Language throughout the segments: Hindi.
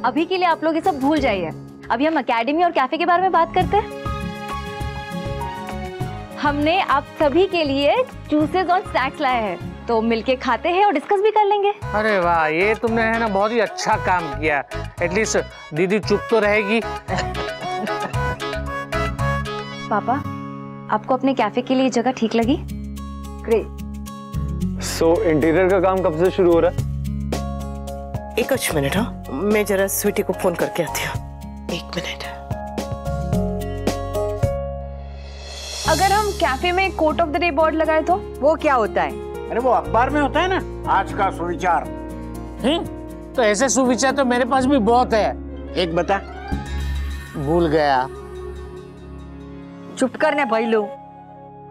अभी के लिए आप लोग ये सब भूल जाइए। अभी हम एकेडमी और कैफे के बारे में बात करते हैं। हमने आप सभी के लिए जूसेस और स्नैक्स लाए हैं, तो मिलके खाते हैं और डिस्कस भी कर लेंगे। अरे वाह, ये तुमने है ना बहुत ही अच्छा काम किया। एटलीस्ट दीदी चुप तो रहेगी। पापा, आपको अपने कैफे के लिए जगह ठीक लगी? ग्रेट। सो इंटीरियर का काम कब से शुरू हो रहा है? एक कुछ मिनट। हाँ, मैं जरा स्वीटी को फोन करके आती हूँ। एक मिनट। अगर हम कैफे में quote of the day board लगाए तो? वो क्या होता है? अरे वो अखबार में होता है ना, आज का सुविचार। तो ऐसे सुविचार तो मेरे पास भी बहुत है। एक बता। भूल गया। चुप करने भाई लो।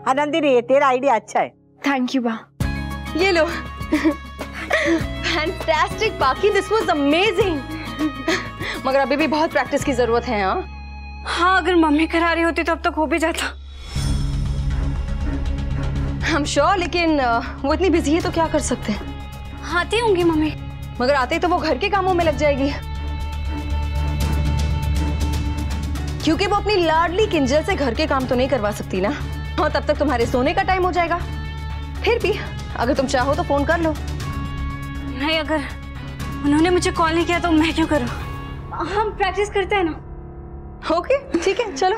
हाँ नंदिनी, ये तेरा आइडिया अच्छा है। थैंक यू बा। ये लो। फैंटास्टिक बाकी, दिस वाज अमेजिंग। मगर अभी भी बहुत प्रैक्टिस की जरूरत है। हाँ, अगर मम्मी करा रही होती तो अब तक हो भी जाता। हम श्योर, लेकिन वो इतनी बिजी है तो क्या कर सकते हैं। आती होंगी मम्मी, मगर आते ही तो वो घर के कामों में लग जाएगी, क्योंकि वो अपनी लाडली किंजल से घर के काम तो नहीं करवा सकती ना। और तब तक तुम्हारे सोने का टाइम हो जाएगा। फिर भी अगर तुम चाहो तो फोन कर लो। नहीं, अगर उन्होंने मुझे कॉल नहीं किया तो मैं क्यों करूं? हम प्रैक्टिस करते हैं ना। ओके, ठीक है, चलो।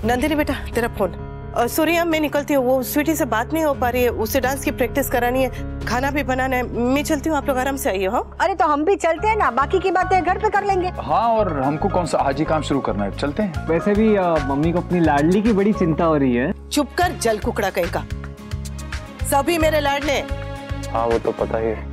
नंदिनी बेटा, तेरा फोन। सूर्या, मैं निकलती हूँ। वो स्वीटी से बात नहीं हो पा रही है, उसे डांस की प्रैक्टिस करानी है, खाना भी बनाना है। मैं चलती हूँ, आप लोग आराम से आइए। हाँ, अरे तो हम भी चलते हैं ना, बाकी की बातें घर पे कर लेंगे। हाँ, और हमको कौन सा आज ही काम शुरू करना है, चलते हैं। वैसे भी मम्मी को अपनी लाडली की बड़ी चिंता हो रही है। चुप कर जल कुकड़ा कहीं का। सभी मेरे लाडले। हाँ, वो तो पता ही है।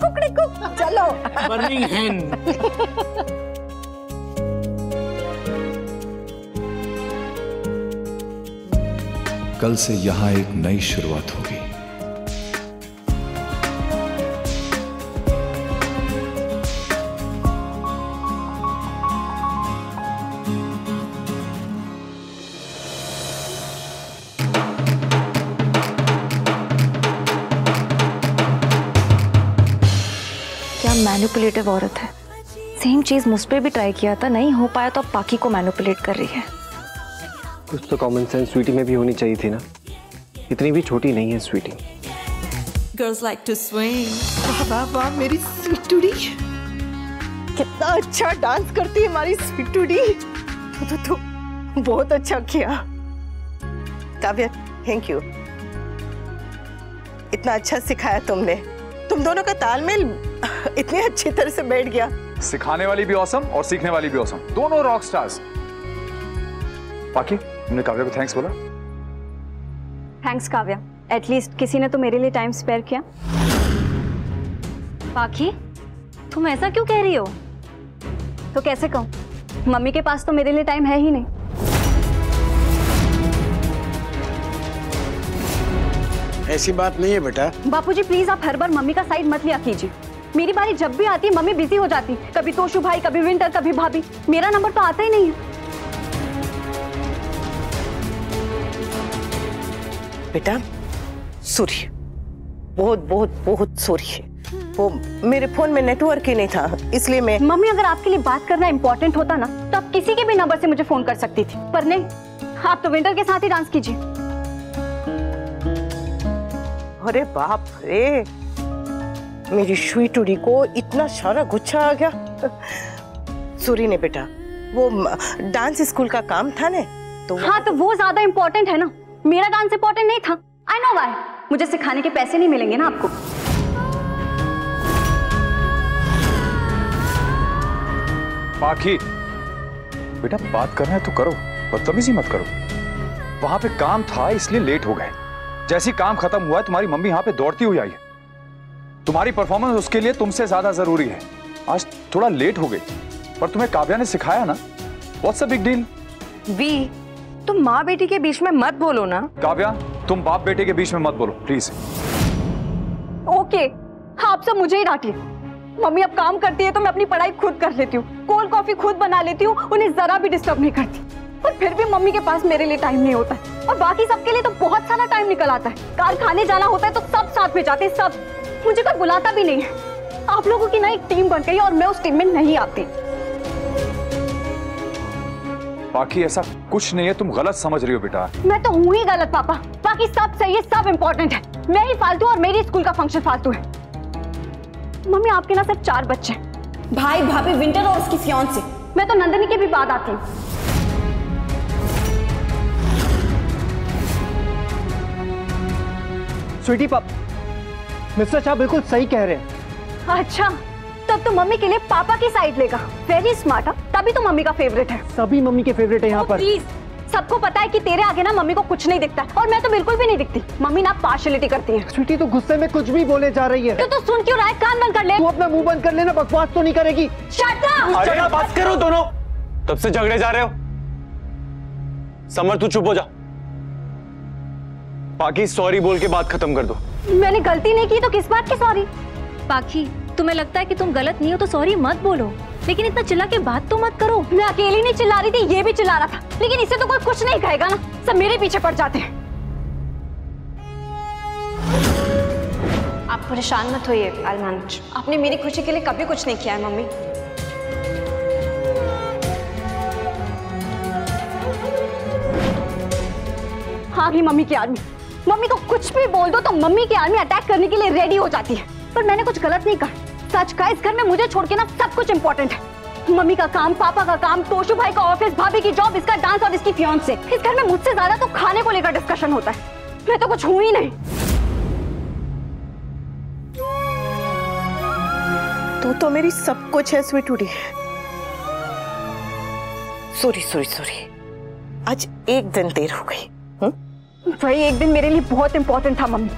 कुकड़ी कुक, चलो। Burning hand. कल से यहां एक नई शुरुआत होगी। मैनिपुलेटिव औरत है। सेम चीज मुझ पे भी ट्राई किया था, नहीं हो पाया तो अब बाकी को मैनिपुलेट कर रही है। कुछ तो कॉमन सेंस स्वीटी में भी होनी चाहिए थी ना। इतनी भी छोटी नहीं है Sweety. Girls like to swing. वाह वाह वाह, मेरी स्वीटूडी कितना अच्छा डांस करती है हमारी स्वीटूडी। तो बहुत अच्छा किया काव्या, थैंक यू। इतना अच्छा सिखाया तुमने। तुम दोनों का तालमेल इतनी अच्छी तरह से बैठ गया। सिखाने वाली भी ऑसम और सीखने वाली भी ऑसम, दोनों रॉक स्टार्स। बाकी तुमने काव्या को थैंक्स बोला? थैंक्स काव्या, एटलीस्ट किसी ने तो मेरे लिए टाइम स्पेयर किया। बाकी तुम ऐसा क्यों कह रही हो? तो कैसे कहूँ, मम्मी के पास तो मेरे लिए टाइम है ही नहीं। ऐसी बात नहीं है बेटा। बापूजी प्लीज, आप हर बार मम्मी का साइड मत लिया कीजिए। मेरी बारी जब भी आती है मम्मी बिजी हो जाती, कभी तोशु भाई, कभी विंटर, कभी भाभी। मेरा नंबर तो आता ही नहीं है। बेटा सॉरी, बहुत बहुत बहुत सॉरी। वो मेरे फोन में नेटवर्क ही नहीं था, इसलिए मैं। मम्मी, अगर आपके लिए बात करना इंपॉर्टेंट होता ना तो आप किसी के भी नंबर से मुझे फोन कर सकती थी, पर नहीं, आप तो विंटर के साथ ही डांस कीजिए। अरे बाप रे, मेरी स्वीटूडी को इतना सारा गुच्छा आ गया। सूरी ने बेटा, वो डांस स्कूल का काम था ना, तो हाँ, तो वो ज्यादा इम्पोर्टेंट है ना। मेरा डांस इम्पोर्टेंट नहीं था। आई नो व्हाई, मुझे सिखाने के पैसे नहीं मिलेंगे ना आपको। बाकी बेटा, बात करना है तो करो, बदतमीजी मत करो। वहां पे काम था इसलिए लेट हो गए। जैसे काम खत्म हुआ है तुम्हारी मम्मी यहाँ पे दौड़ती हुई आई है। तुम्हारी परफॉर्मेंस उसके लिए तुमसे ज्यादा जरूरी है। आज थोड़ा लेट हो गई, पर तुम्हें काव्या ने सिखाया ना, what's a big deal. We, तुम माँ बेटी के बीच में मत बोलो ना। काव्या, तुम बाप बेटे के बीच में मत बोलो प्लीज। ओके, आप सब मुझे ही डांटिए। मम्मी अब काम करती है तो मैं अपनी पढ़ाई खुद कर लेती हूँ, कोल्ड कॉफी खुद बना लेती हूँ, उन्हें जरा भी डिस्टर्ब नहीं करती। और फिर भी मम्मी के पास मेरे लिए टाइम नहीं होता है। और बाकी सबके लिए तो बहुत सारा टाइम निकल आता है। कारखाने जाना होता है तो सब साथ में जाते हैं, सब। मुझे कोई बुलाता भी नहीं है। आप लोगों की ना एक टीम बन गई और मैं उस टीम में नहीं आती। बाकी ऐसा कुछ नहीं है, तुम गलत समझ रही हो बेटा। मैं तो हूँ ही गलत पापा, बाकी सब सही है, सब इम्पोर्टेंट है। मैं ही फालतू और मेरी स्कूल का फंक्शन फालतू है। मम्मी आपके ना सिर्फ 4 बच्चे हैं, भाई, भाभी, विंटर और उसकी फियांसे। मैं तो नंदिनी के भी बाद आती हूँ। स्वीटी पाप, मिस्टर शाह बिल्कुल सही कह रहे हैं। अच्छा, तब तो मम्मी के लिए पापा की साइड लेगा। वेरी स्मार्ट, तभी तो मम्मी का फेवरेट है। सभी मम्मी के फेवरेट है यहाँ पर। प्लीज, सबको पता है कि तेरे आगे ना मम्मी को कुछ नहीं दिखता और मैं तो बिल्कुल भी नहीं दिखती। मम्मी ना पार्शियलिटी करती है। स्वीटी तो गुस्से में कुछ भी बोले जा रही है। तो सुन क्यों रहा है? कान बंद कर ले। तू अपना मुंह बंद कर लेना, बकवास तो नहीं करेगी। Shut up! अरे बात करो दोनों, तब से झगड़े जा रहे हो। समर तू चुप हो जा, बाकी सॉरी बोल के बात खत्म कर दो। मैंने गलती नहीं की तो किस बात की सॉरी? पाखी, तुम्हें लगता है कि तुम गलत नहीं हो तो सॉरी मत बोलो, लेकिन इतना चिल्ला के बात तो मत करो। मैं अकेली नहीं चिल्ला रही थी, ये भी चिल्ला रहा था, लेकिन इसे तो कोई कुछ नहीं कहेगा ना, सब मेरे पीछे पड़ जाते हैं। आप परेशान मत होइए अलमानुज, आपने मेरी खुशी के लिए कभी कुछ नहीं किया है मम्मी। हाँ ही मम्मी की आर्मी। मम्मी को कुछ भी बोल दो तो मम्मी की आर्मी अटैक करने के लिए रेडी हो जाती है। पर मैंने कुछ गलत नहीं कहा। सच का, इस घर में मुझे छोड़ के ना सब कुछ इम्पोर्टेंट है। मम्मी का काम, पापा का काम, तोशु भाई का ऑफिस, भाभी की जॉब, इसका डांस और इसकी फियांसे। इस घर में मुझसे ज्यादा तो खाने को लेकर डिस्कशन होता है। मैं तो कुछ हूं ही नहीं। तू तो मेरी सब कुछ है स्वीटूडी। सॉरी, आज एक दिन देर हो गई। वही एक दिन मेरे लिए बहुत इंपॉर्टेंट था मम्मी।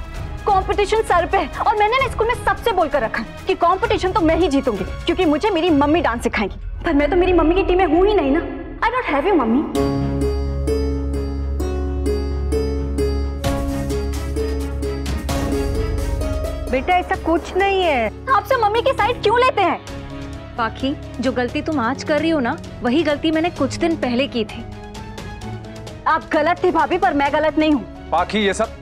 कंपटीशन सर पे है और मैंने ना स्कूल में सबसे बोलकर रखा कि कंपटीशन तो मैं ही जीतूंगी, क्योंकि मुझे मेरी मम्मी डांस सिखाएगी। पर मैं तो मेरी मम्मी की टीम में हूं ही नहीं ना। I don't have you mummy. बेटा ऐसा कुछ नहीं है। आपसे मम्मी की साइड क्यों लेते हैं? पाखी, जो गलती तुम आज कर रही हो ना, वही गलती मैंने कुछ दिन पहले की थी। आप गलत थी भाभी, पर मैं गलत नहीं हूँ। पाखी ये सब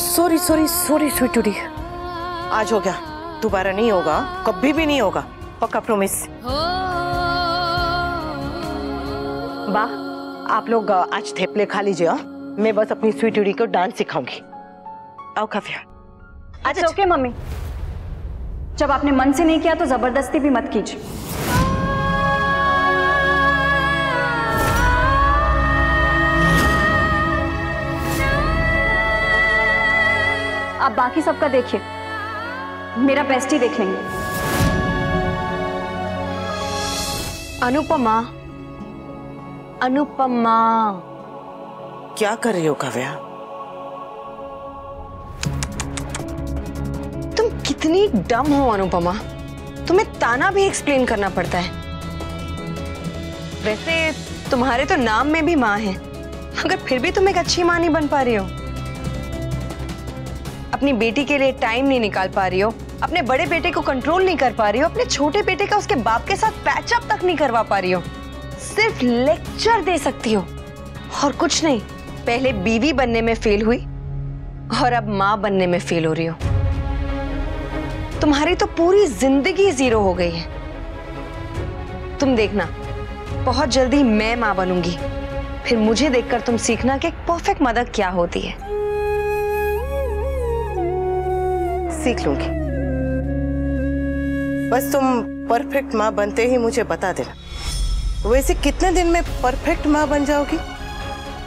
सॉरी स्वीटूडी, आज हो गया, दोबारा नहीं होगा, कभी भी नहीं होगा, पक्का प्रॉमिस। बा, आप लोग आज थेपले खा लीजिए। मैं बस अपनी स्वीटूडी को डांस सिखाऊंगी। आओ काफिया। अच्छा ओके मम्मी, जब आपने मन से नहीं किया तो जबरदस्ती भी मत कीजिए। आप बाकी सबका देखिए, मेरा बेस्ट ही देख लेंगे। अनुपमा, क्या कर रही हो काव्या? तुम कितनी डम हो अनुपमा, तुम्हें ताना भी एक्सप्लेन करना पड़ता है। वैसे तुम्हारे तो नाम में भी माँ है, मगर फिर भी तुम एक अच्छी माँ नहीं बन पा रही हो। अपनी बेटी के लिए टाइम नहीं निकाल पा रही हो, अपने बड़े बेटे को कंट्रोल नहीं कर पा रही हो, अपने छोटे बेटे का उसके बाप के साथ पैचअप तक नहीं करवा पा रही हो। सिर्फ लेक्चर दे सकती हो और कुछ नहीं। पहले बीवी बनने में फेल हुई और अब माँ बनने में फेल हो रही हो। तुम्हारी तो पूरी जिंदगी जीरो हो गई है। तुम देखना, बहुत जल्दी मैं माँ बनूंगी, फिर मुझे देखकर तुम सीखना कि एक परफेक्ट मदर क्या होती है। सीख लूंगी, बस तुम परफेक्ट माँ बनते ही मुझे बता देना। वैसे कितने दिन में परफेक्ट माँ बन जाओगी?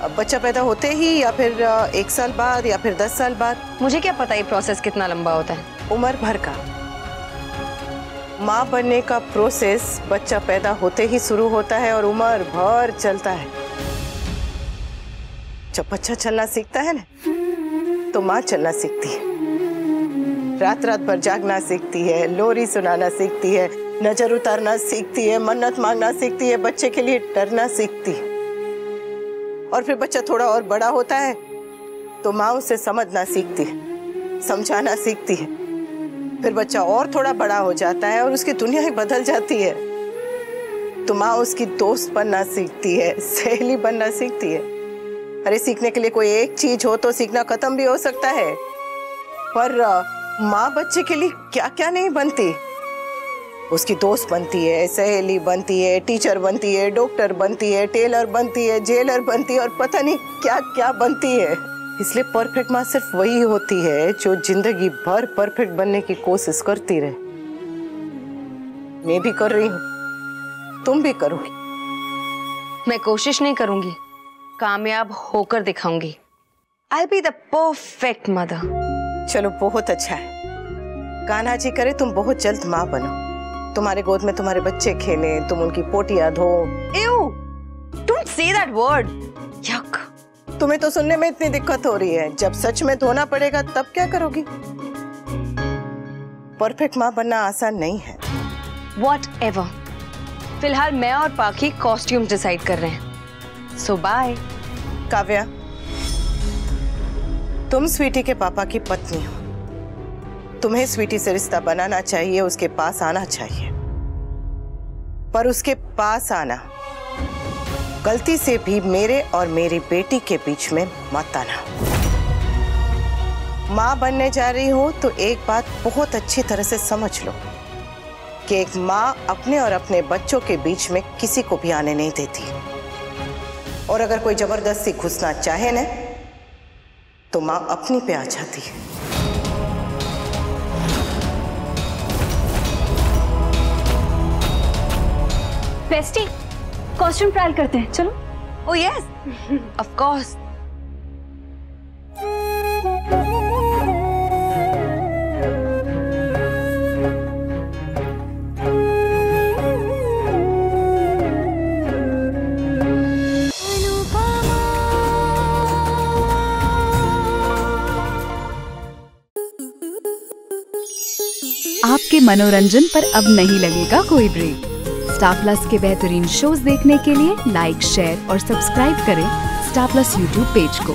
अब बच्चा पैदा होते ही, या फिर 1 साल बाद, या फिर 10 साल बाद? मुझे क्या पता ये प्रोसेस कितना लंबा होता है। उम्र भर का। माँ बनने का प्रोसेस बच्चा पैदा होते ही शुरू होता है और उम्र भर चलता है। जब बच्चा चलना सीखता है ना, तो माँ चलना सीखती है। रात रात भर जागना सीखती है, लोरी सुनाना सीखती है, नजर उतारना सीखती है, मन्नत मांगना सीखती है, बच्चे के लिए डरना सीखती है। और फिर बच्चा थोड़ा और बड़ा होता है तो माँ उसे समझना सीखती है, समझाना सीखती है। फिर बच्चा और थोड़ा बड़ा हो जाता है और उसकी दुनिया ही बदल जाती है। तो माँ उसकी दोस्त बनना सीखती है, सहेली बनना सीखती है। अरे सीखने के लिए कोई एक चीज हो तो सीखना खत्म भी हो सकता है, पर माँ बच्चे के लिए क्या क्या नहीं बनती। उसकी दोस्त बनती है, सहेली बनती है, टीचर बनती है, डॉक्टर बनती है, टेलर बनती है, जेलर बनती है और पता नहीं क्या क्या बनती है। इसलिए परफेक्ट माँ सिर्फ वही होती है जो जिंदगी भर परफेक्ट बनने की कोशिश करती रहे। मैं भी कर रही हूँ, तुम भी करोगी। मैं कोशिश नहीं करूंगी, कामयाब होकर दिखाऊंगी। I'll be the perfect mother। चलो बहुत अच्छा है। कान्हा जी करे तुम बहुत जल्द माँ बनो, तुम्हारे गोद में तुम्हारे बच्चे खेलें, तुम उनकी पोटियां धो। Ew! Don't say that word। Yuck! तुम्हें तो सुनने में इतनी दिक्कत हो रही है, जब सच में धोना पड़ेगा तब क्या करोगी? परफेक्ट माँ बनना आसान नहीं है। Whatever। फिलहाल मैं और पाखी कॉस्ट्यूम डिसाइड कर रहे हैं। So bye। काव्या, तुम स्वीटी के पापा की पत्नी हो, तुम्हें स्वीटी से रिश्ता बनाना चाहिए, उसके पास आना चाहिए। पर उसके पास आना, गलती से भी मेरे और मेरी बेटी के बीच में मत आना। माँ बनने जा रही हो तो एक बात बहुत अच्छी तरह से समझ लो कि एक माँ अपने और अपने बच्चों के बीच में किसी को भी आने नहीं देती, और अगर कोई जबरदस्ती घुसना चाहे ना तो माँ अपनी पे आ जाती है। बेस्टी, कॉस्ट्यूम ट्रायल करते हैं, चलो। Oh yes, of course। आपके मनोरंजन पर अब नहीं लगेगा कोई ब्रेक। स्टार प्लस के बेहतरीन शोज देखने के लिए लाइक, शेयर और सब्सक्राइब करें स्टार प्लस यूट्यूब पेज को।